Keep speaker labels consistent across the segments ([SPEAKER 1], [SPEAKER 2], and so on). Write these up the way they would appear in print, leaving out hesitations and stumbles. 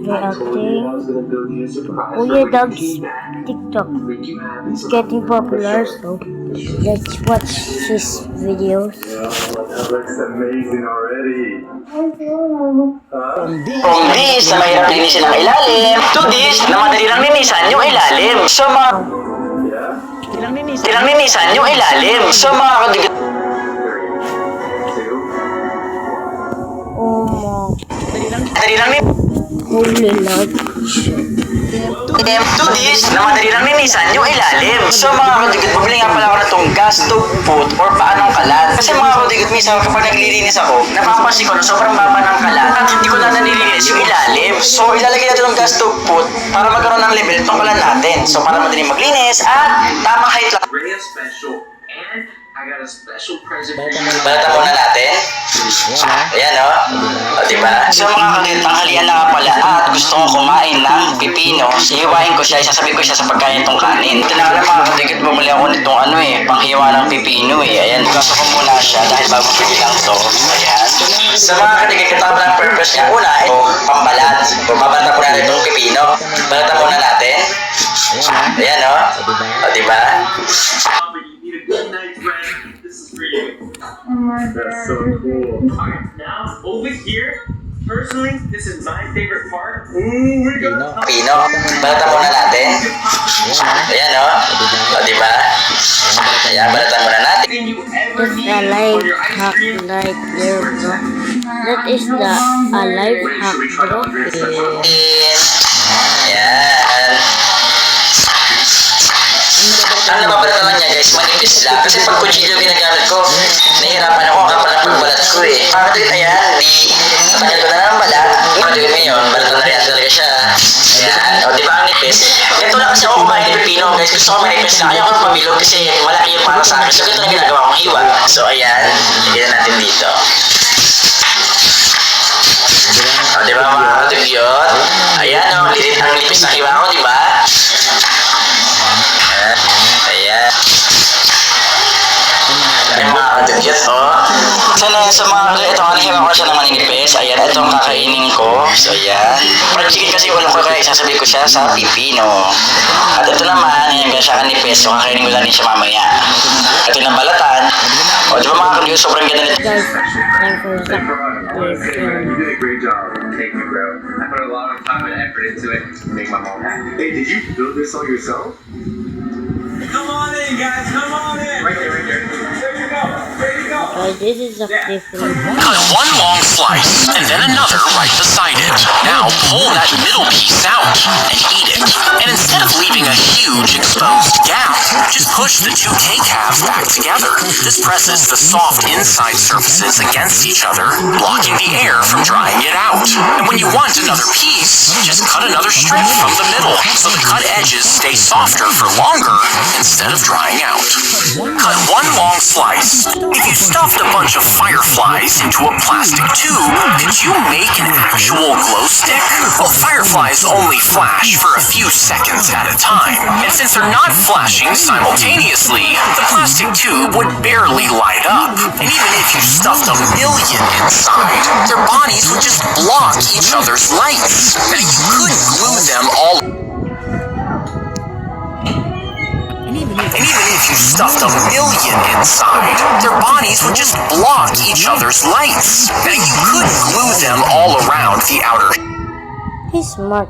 [SPEAKER 1] reacting Kuya Dog's TikTok. It's getting popular, so let's watch his videos.
[SPEAKER 2] That looks amazing already.
[SPEAKER 3] From this na mahirap linisin ang ilalim, to this na madali lang linisan yung ilalim. So mga tilang linisan yung ilalim. So mga kadigat
[SPEAKER 1] Oh
[SPEAKER 3] madali lang
[SPEAKER 1] holy lord.
[SPEAKER 3] to this na madali lang linisan yung ilalim. So mga kadigat, bumili nga pala ako na itong gas stove foot or paanong kalat. Kasi mga kadigat, minsan kapag naglilinis ako, napapansin ko na sobrang baba ng kalat at hindi ko na nalilinis yung ilalim. So ilalagay natin yung gas stove foot para magkaroon ng level itong kalat natin. So para madali maglinis at tamang height lang.
[SPEAKER 2] Really special, and I got a special present for you.
[SPEAKER 3] Balatan muna natin. Ayan o. O diba? So mga kadigat, tanghalian na nga pala at gusto ko kumain ng pipino. Ihiwain ko siya, isasabi ko siya sa pagkain itong kanin. Ito na nga lang mga kadigat, bumuli ako nitong panghiwa ng pipino Ayan, gusto ko muna siya dahil bago pili lang to. Ayan. So mga kadigat, ito pa lang purpose niya. Una, ito, pambalat. Babalatan muna natin itong pipino. Balatan muna natin. Ayan o. O diba?
[SPEAKER 2] Good night, friend. This is for you. That's so cool. Alright, now over here. Personally, this is my favorite part. Ooh, we got
[SPEAKER 3] Pino. Balatan muna natin. Ayan o. O diba? Ayan, balatan muna natin.
[SPEAKER 2] everything you ever
[SPEAKER 1] That's
[SPEAKER 2] need
[SPEAKER 1] a
[SPEAKER 2] for
[SPEAKER 1] life
[SPEAKER 2] your ice
[SPEAKER 1] hack
[SPEAKER 2] cream.
[SPEAKER 1] right there, bro. That is a life hack, bro.
[SPEAKER 3] Ayan. Ang nababalat naman niya guys, manipis lang. Kasi pag kutsilyo ginagamit ko, nahihirapan ako kapag pagbalat ko Kakatulit, ayan, natanggal ko na ng balat. Kakatulit ngayon, balatan na rin talaga siya. Ayan, o diba ang nipis? Ganito lang kasi ako kumain ng pipino guys. Gusto ko manipis lang. Ayaw ko pamilog kasi malaki yung para sa akin. So ganito na ginagawa kong hiwa. So ayan, lagyan natin dito. O diba mga katuliot? Ayan o, lilit ang nipis na hiwa ko, diba? Ayan. Yung mga katuliot sa mga katuliot, ito nahiwa ko siya ng manipis. Ayan, itong kakainin ko. So ayan. Fried chicken kasi walang ko kaya isasabi ko siya sa pipino. At ito naman, ayan kaya siya kanipis. So kakainin ko lang din siya mamaya. Ito yung balatan. O diba mga katuliot, sobrang ganda nito.
[SPEAKER 1] Guys, time for Zack.
[SPEAKER 2] You did a great job. Thank you, bro. I put a lot of time and effort into it to make my mom happy. Hey, did you build this all yourself? Come on in, guys. Come on in. Right there, right there. There you go. There you go.
[SPEAKER 1] This is a different.
[SPEAKER 4] Cut one long slice and then another right beside it. Now pull that middle piece out and eat it. And instead of leaving a huge exposed gap, just push the two cake halves back together. This presses the soft inside surfaces against each other, blocking the air from drying it out. And when you want another piece, just cut another strip from the middle so the cut edges stay softer for longer instead of drying out. Cut one long slice. If you stuffed a bunch of fireflies into a plastic tube, could you make an actual glow stick? Well, fireflies only flash for a few seconds at a time. And since they're not flashing simultaneously, the plastic tube would barely light up. And even if you stuffed a million inside, their bodies would just block each other's lights. Now you could glue them all. And even if you stuffed a million inside, their bodies would just block each other's lights. Now you could glue them all around the outer
[SPEAKER 1] He's smart.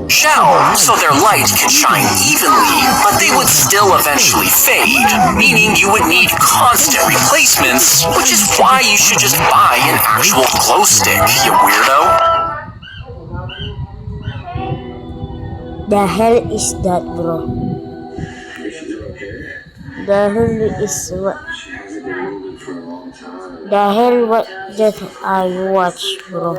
[SPEAKER 4] shell so their light could shine evenly, but they would still eventually fade, meaning you would need constant replacements, which is why you should just buy an actual glow stick, you weirdo.
[SPEAKER 1] The hell is that, bro? The hell is what? The hell what that I watch, bro?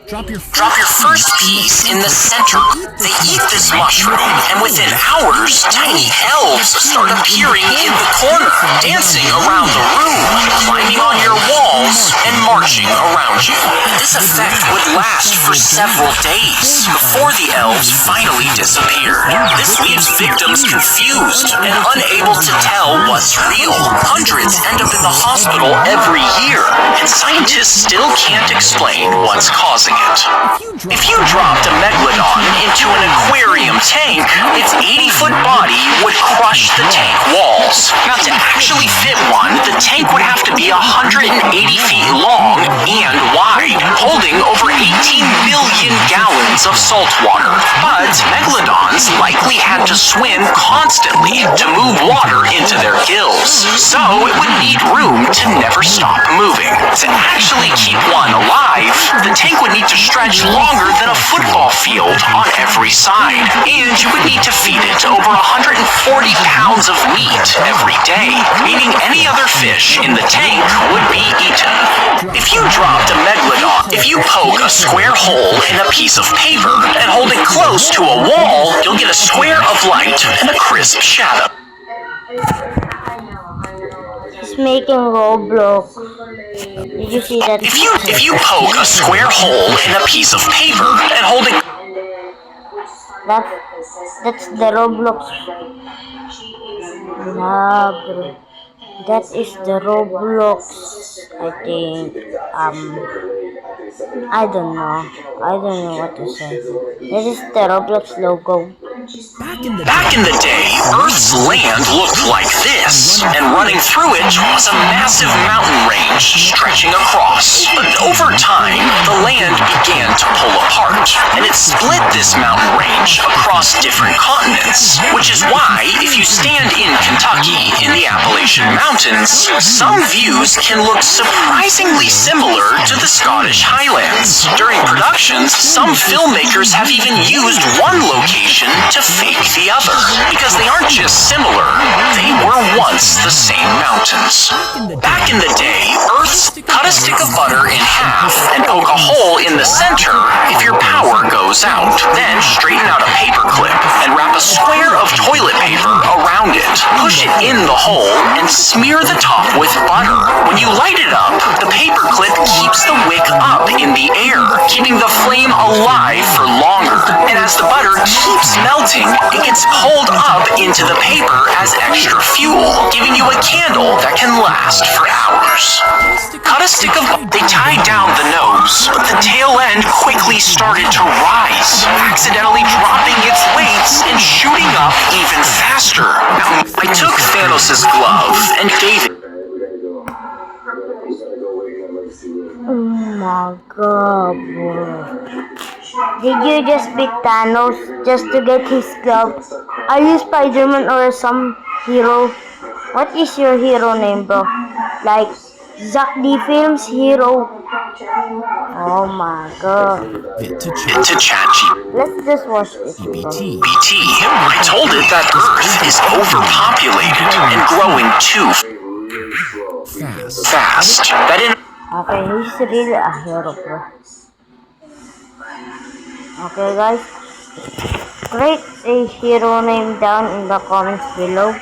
[SPEAKER 4] Drop your first piece in the center. They eat this mushroom, and within hours, tiny elves start appearing in the corner, dancing around the room, climbing on your walls, and marching around you. This effect would last for several days before the elves finally disappeared. This leaves victims confused and unable to tell what's real. Hundreds end up in the hospital every year, and scientists still can't explain what's causing it. If you dropped a megalodon into an aquarium tank, its 80-foot body would crush the tank walls. Now, to actually fit one, the tank would have to be 180 feet long and wide, holding over 18 million gallons of salt water. But megalodons likely had to swim constantly to move water into their gills, so it would need room to never stop moving. To actually keep one alive, the tank would need to stretch longer than a football field on every side, and you would need to feed it over 140 pounds of meat every day, meaning any other fish in the tank would be eaten. If you dropped a megalodon, if you poke a square hole in a piece of paper and hold it close to a wall, you'll get a square of light and a crisp shadow.
[SPEAKER 1] He's making Roblox. Did you see that?
[SPEAKER 4] If you poke a square hole in a piece of paper and hold it...
[SPEAKER 1] That's the Roblox. Nah, bro. That is the Roblox. I think. I don't know what to say. This is the Roblox logo.
[SPEAKER 4] Back in the day, Earth's land looked like this, and running through it was a massive mountain range stretching across. But over time, the land began to pull apart, and it split this mountain range across different continents, which is why, if you stand in Kentucky in the Appalachian Mountains, some views can look surprisingly similar to the Scottish Highlands. During productions, some filmmakers have even used one location to fake the other, because they aren't just similar, they were once the same mountains. Back in the day, Earth's cut a stick of butter in half and poke a hole in the center if your power goes out. Then straighten out a paper clip and wrap a square of toilet paper around it. Push it in the hole and smear the top with butter. When you light it up, the paper clip keeps the wick up in the air, keeping the flame alive for longer. And as the butter keeps melting, it gets pulled up into the paper as extra fuel, giving you a candle that can last for hours. Cut a stick of... They tied down the nose, but the tail end quickly started to rise, accidentally dropping its weights and shooting up even faster. I took Thanos' glove and gave it...
[SPEAKER 1] Oh my god, bro. Did you just beat Thanos just to get his glove? Are you Spider-Man or some hero? What is your hero name, bro? Like Zack Film's hero? Oh my god.
[SPEAKER 4] to ChatGPT.
[SPEAKER 1] Let's just watch this, bro.
[SPEAKER 4] I told it that Earth is overpopulated and growing too fast. That in...
[SPEAKER 1] Okay, he's really a hero, bro. Okay, guys. Write a hero name down in the comments below.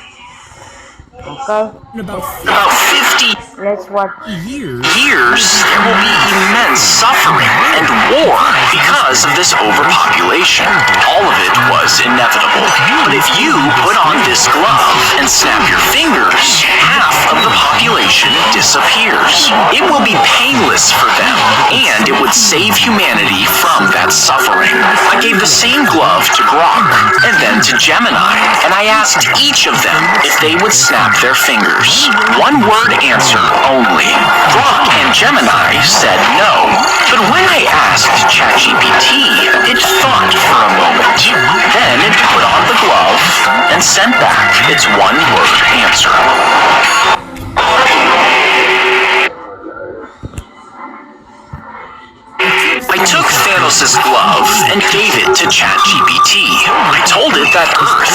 [SPEAKER 1] Okay.
[SPEAKER 4] About 50
[SPEAKER 1] Let's watch.
[SPEAKER 4] years, there will be immense suffering and war because of this overpopulation. All of it was inevitable. But if you put on this glove and snap your fingers, half of the population disappears. It will be painless for them, and it would save humanity from that suffering. I gave the same glove to Grok, and then to Gemini, and I asked each of them if they would snap their fingers. One word answer only. Grok and Gemini said no. But when I asked ChatGPT, it thought for a moment. Then it put on the glove and sent back its one-word answer. I took Thanos' glove and gave it to ChatGPT. I told it that Earth